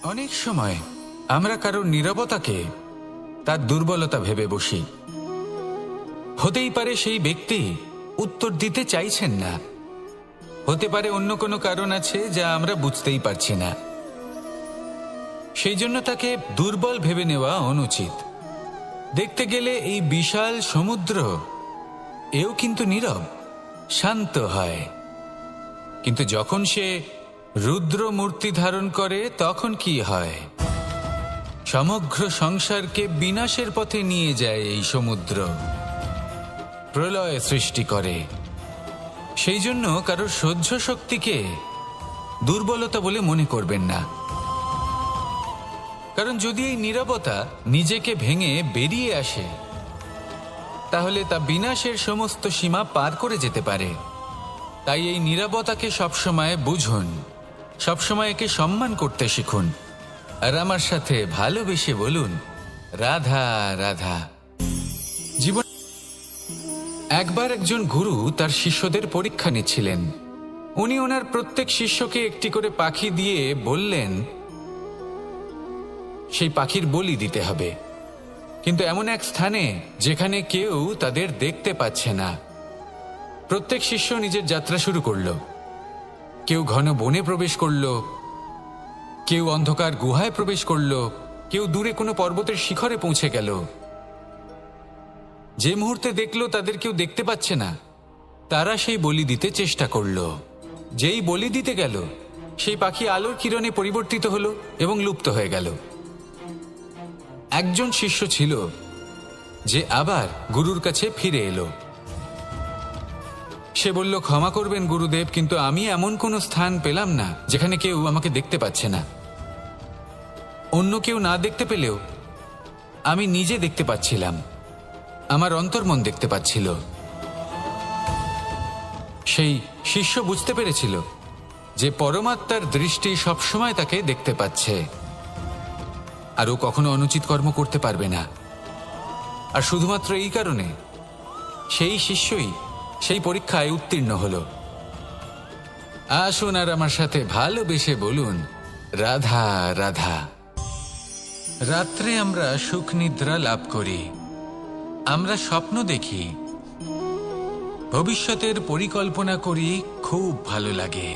অনেক সময় আমরা কারোর নীরবতাকে তার দুর্বলতা ভেবে বসি। হতেই পারে সেই ব্যক্তি উত্তর দিতে চাইছেন না, হতে পারে অন্য কোনো কারণ আছে যা আমরা বুঝতেই পারছি না। সেই জন্য তাকে দুর্বল ভেবে নেওয়া অনুচিত। দেখতে গেলে এই বিশাল সমুদ্র এও কিন্তু নীরব, শান্ত হয়। কিন্তু যখন সে রুদ্র মূর্তি ধারণ করে তখন কি হয়? সমগ্র সংসারকে বিনাশের পথে নিয়ে যায় এই সমুদ্র, প্রলয় সৃষ্টি করে। সেই জন্য কারোর সহ্য শক্তিকে দুর্বলতা বলে মনে করবেন না। কারণ যদি এই নীরবতা নিজেকে ভেঙে বেরিয়ে আসে, তাহলে তা বিনাশের সমস্ত সীমা পার করে যেতে পারে। তাই এই নীরবতাকে সবসময় বুঝুন, সবসময় একে সম্মান করতে শিখুন, আর আমার সাথে ভালোবেসে বলুন, রাধা রাধা। জীবন একবার একজন গুরু তার শিষ্যদের পরীক্ষা নিচ্ছিলেন। উনি ওনার প্রত্যেক শিষ্যকে একটি করে পাখি দিয়ে বললেন সেই পাখির বলি দিতে হবে, কিন্তু এমন এক স্থানে যেখানে কেউ তাদের দেখতে পাচ্ছে না। প্রত্যেক শিষ্য নিজের যাত্রা শুরু করল। কেউ ঘন বনে প্রবেশ করল, কেউ অন্ধকার গুহায় প্রবেশ করল, কেউ দূরে কোনো পর্বতের শিখরে পৌঁছে গেল। যে মুহূর্তে দেখলো তাদের কেউ দেখতে পাচ্ছে না, তারা সেই বলি দিতে চেষ্টা করল। যেই বলি দিতে গেল, সেই পাখি আলোর কিরণে পরিবর্তিত হলো এবং লুপ্ত হয়ে গেল। একজন শিষ্য ছিল যে আবার গুরুর কাছে ফিরে এলো। সে বলল, ক্ষমা করবেন গুরুদেব, কিন্তু আমি এমন কোনো স্থান পেলাম না যেখানে কেউ আমাকে দেখতে পাচ্ছে না। অন্য কেউ না দেখতে পেলেও আমি নিজে দেখতে পাচ্ছিলাম, আমার অন্তর্মন দেখতে পাচ্ছিল। সেই শিষ্য বুঝতে পেরেছিল যে পরমাত্মার দৃষ্টি সবসময় তাকে দেখতে পাচ্ছে, আর ও কখনো অনুচিত কর্ম করতে পারবে না। আর শুধুমাত্র এই কারণে সেই শিষ্যই সেই পরীক্ষায় উত্তীর্ণ হল। আসুন আর আমার সাথে ভালোবেসে বলুন, রাধা রাধা। রাত্রে আমরা সুখ নিদ্রা লাভ করি, আমরা স্বপ্ন দেখি, ভবিষ্যতের পরিকল্পনা করি, খুব ভালো লাগে।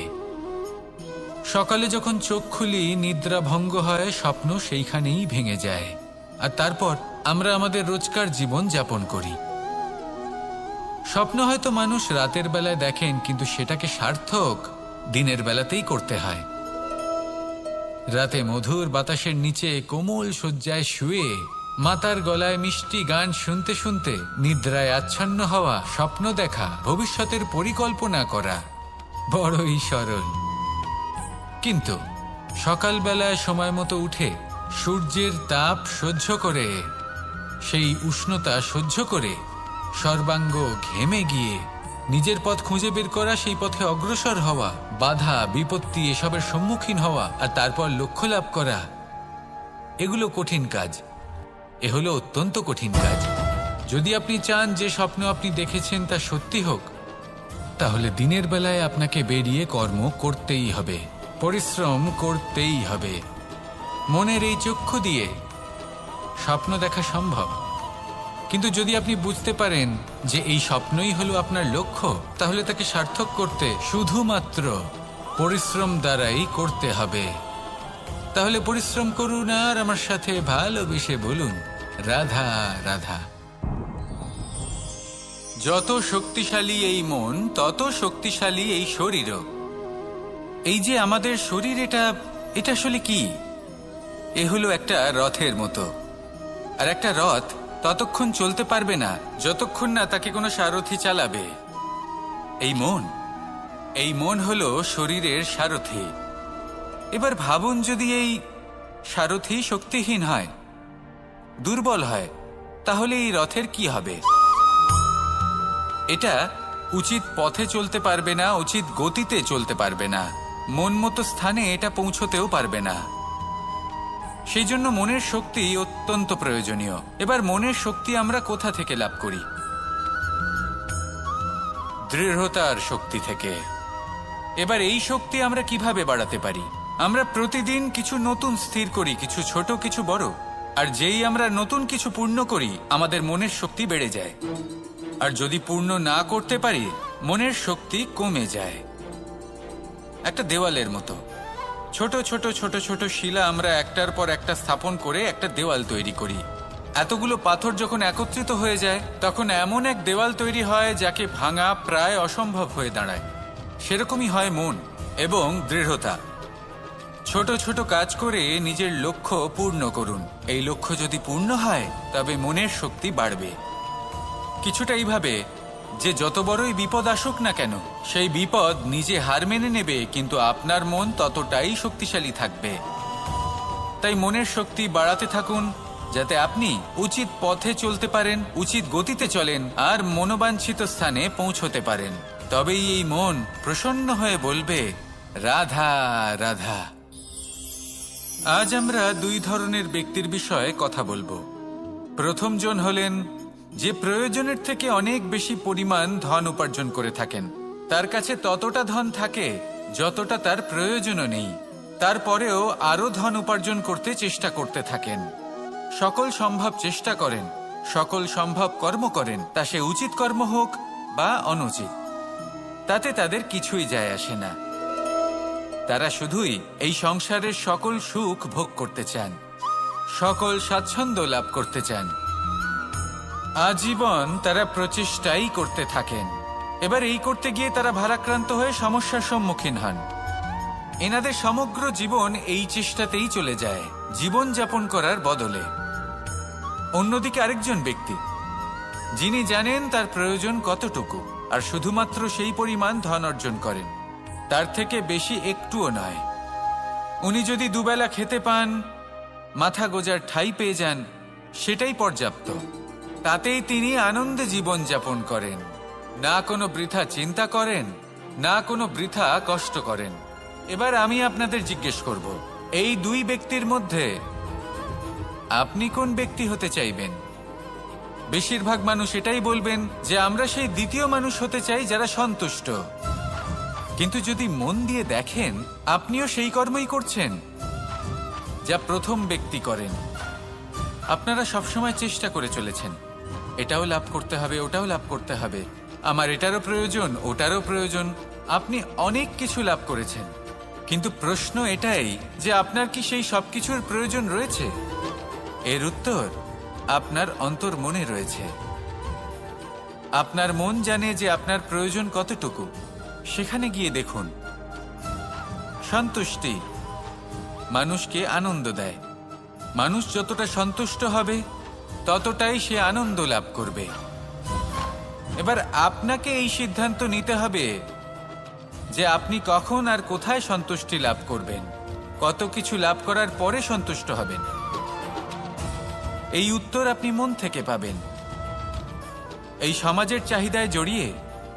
সকালে যখন চোখ খুলি, নিদ্রা ভঙ্গ হয়, স্বপ্ন সেইখানেই ভেঙে যায়, আর তারপর আমরা আমাদের রোজকার জীবন যাপন করি। স্বপ্ন হয়তো মানুষ রাতের বেলায় দেখেন, কিন্তু সেটাকে সার্থক দিনের বেলাতেই করতে হয়। রাতে মধুর বাতাসের নিচে কোমল শয্যায় শুয়ে মাতার গলায় মিষ্টি গান শুনতে শুনতে নিদ্রায় আচ্ছন্ন হওয়া, স্বপ্ন দেখা, ভবিষ্যতের পরিকল্পনা করা বড়ই সরল। কিন্তু সকালবেলায় সময় মতো উঠে সূর্যের তাপ সহ্য করে, সেই উষ্ণতা সহ্য করে সর্বাঙ্গ ঘেমে গিয়ে নিজের পথ খুঁজে বের করা, সেই পথে অগ্রসর হওয়া, বাধা বিপত্তি এসবের সম্মুখীন হওয়া, আর তারপর লক্ষ্য লাভ করা, এগুলো কঠিন কাজ। এ হলো অত্যন্ত কঠিন কাজ। যদি আপনি চান যে স্বপ্ন আপনি দেখেছেন তা সত্যি হোক, তাহলে দিনের বেলায় আপনাকে বেরিয়ে কর্ম করতেই হবে, পরিশ্রম করতেই হবে। মনের এই চক্ষু দিয়ে স্বপ্ন দেখা সম্ভব, কিন্তু যদি আপনি বুঝতে পারেন যে এই স্বপ্নই হলো আপনার লক্ষ্য, তাহলে তাকে সার্থক করতে শুধুমাত্র পরিশ্রম দ্বারাই করতে হবে। তাহলে পরিশ্রম করুন আর আমার সাথে ভালোবেসে বলুন, রাধা রাধা। যত শক্তিশালী এই মন, তত শক্তিশালী এই শরীরও। এই যে আমাদের শরীর, এটা আসলে কি? এ হলো একটা রথের মতো। আর একটা রথ ততক্ষণ চলতে পারবে না যতক্ষণ না তাকে কোনো সারথি চালাবে। এই মন হলো শরীরের সারথি। এবার ভাবুন, যদি এই সারথি শক্তিহীন হয়, দুর্বল হয়, তাহলে এই রথের কি হবে? এটা উচিত পথে চলতে পারবে না, উচিত গতিতে চলতে পারবে না, মন মতো স্থানে এটা পৌঁছতেও পারবে না। সেই জন্য মনের শক্তি অত্যন্ত প্রয়োজনীয়। এবার মনের শক্তি আমরা কোথা থেকে লাভ করি? দৃঢ়তার শক্তি থেকে। এবার এই শক্তি আমরা কিভাবে বাড়াতে পারি? আমরা প্রতিদিন কিছু নতুন স্থির করি, কিছু ছোট কিছু বড়। আর যেই আমরা নতুন কিছু পূর্ণ করি, আমাদের মনের শক্তি বেড়ে যায়। আর যদি পূর্ণ না করতে পারি, মনের শক্তি কমে যায়। একটা দেওয়ালের মতো ছোট ছোট ছোট ছোট শিলা আমরা একটার পর একটা স্থাপন করে একটা দেওয়াল তৈরি করি। এতগুলো পাথর যখন একত্রিত হয়ে যায়, তখন এমন এক দেওয়াল তৈরি হয় যাকে ভাঙা প্রায় অসম্ভব হয়ে দাঁড়ায়। সেরকমই হয় মন এবং দৃঢ়তা। ছোট ছোট কাজ করে নিজের লক্ষ্য পূর্ণ করুন। এই লক্ষ্য যদি পূর্ণ হয়, তবে মনের শক্তি বাড়বে। কিছুটা এইভাবে যে যত বড়ই বিপদ আসুক না কেন, সেই বিপদ নিজে হার মেনে নেবে, কিন্তু আপনার মন ততটাই শক্তিশালী থাকবে। তাই মনের শক্তি বাড়াতে থাকুন, যাতে আপনি উচিত পথে চলতে পারেন, উচিত গতিতে চলেন আর মনোবাঞ্ছিত স্থানে পৌঁছতে পারেন। তবেই এই মন প্রসন্ন হয়ে বলবে, রাধা রাধা। আজ আমরা দুই ধরনের ব্যক্তির বিষয়ে কথা বলবো। প্রথম জন হলেন যে প্রয়োজনের থেকে অনেক বেশি পরিমাণ ধন উপার্জন করে থাকেন। তার কাছে ততটা ধন থাকে যতটা তার প্রয়োজনও নেই। তারপরেও আরও ধন উপার্জন করতে চেষ্টা করতে থাকেন। সকল সম্ভব চেষ্টা করেন, সকল সম্ভব কর্ম করেন, তা সে উচিত কর্ম হোক বা অনুচিত, তাতে তাদের কিছুই যায় আসে না। তারা শুধুই এই সংসারের সকল সুখ ভোগ করতে চান, সকল স্বাচ্ছন্দ্য লাভ করতে চান। আজীবন তারা প্রচেষ্টাই করতে থাকেন। এবার এই করতে গিয়ে তারা ভারাক্রান্ত হয়ে সমস্যার সম্মুখীন হন। এনাদের সমগ্র জীবন এই চেষ্টাতেই চলে যায়, জীবন যাপন করার বদলে। অন্যদিকে আরেকজন ব্যক্তি, যিনি জানেন তার প্রয়োজন কতটুকু আর শুধুমাত্র সেই পরিমাণ ধন অর্জন করেন, তার থেকে বেশি একটুও নয়। উনি যদি দুবেলা খেতে পান, মাথা গোজার ঠাঁই পেয়ে যান, সেটাই পর্যাপ্ত। তাতেই তিনি আনন্দে জীবন যাপন করেন, না কোনো বৃথা চিন্তা করেন, না কোনো বৃথা কষ্ট করেন। এবার আমি আপনাদের জিজ্ঞেস করব, এই দুই ব্যক্তির মধ্যে আপনি কোন ব্যক্তি হতে চাইবেন? বেশিরভাগ মানুষ এটাই বলবেন যে আমরা সেই দ্বিতীয় মানুষ হতে চাই যারা সন্তুষ্ট। কিন্তু যদি মন দিয়ে দেখেন, আপনিও সেই কর্মই করছেন যা প্রথম ব্যক্তি করেন। আপনারা সবসময় চেষ্টা করে চলেছেন, এটাও লাভ করতে হবে, ওটাও লাভ করতে হবে, আমার এটারও প্রয়োজন, ওটারও প্রয়োজন। আপনি অনেক কিছু লাভ করেছেন, কিন্তু প্রশ্ন এটাই যে আপনার কি সেই সব কিছুর প্রয়োজন রয়েছে? এর উত্তর আপনার অন্তর্মনে রয়েছে। আপনার মন জানে যে আপনার প্রয়োজন কতটুকু। সেখানে গিয়ে দেখুন। সন্তুষ্টি মানুষকে আনন্দ দেয়। মানুষ যতটা সন্তুষ্ট হবে, ততটাই সে আনন্দ লাভ করবে। এবার আপনাকে এই সিদ্ধান্ত নিতে হবে যে আপনি কখন আর কোথায় সন্তুষ্টি লাভ করবেন, কত কিছু লাভ করার পরে সন্তুষ্ট হবেন। এই উত্তর আপনি মন থেকে পাবেন। এই সমাজের চাহিদায় জড়িয়ে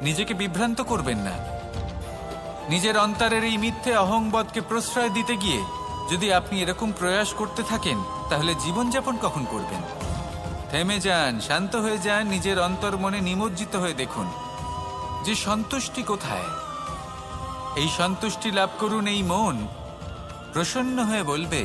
নিজেকে বিভ্রান্ত করবেন না। নিজের অন্তরের এই মিথ্যে অহংবোধকে প্রশ্রয় দিতে গিয়ে যদি আপনি এরকম প্রয়াস করতে থাকেন, তাহলে জীবনযাপন কখন করবেন? থেমে যান, শান্ত হয়ে যান, নিজের অন্তর মনে নিমজ্জিত হয়ে দেখুন যে সন্তুষ্টি কোথায়। এই সন্তুষ্টি লাভ করুন। এই মন প্রসন্ন হয়ে বলবে,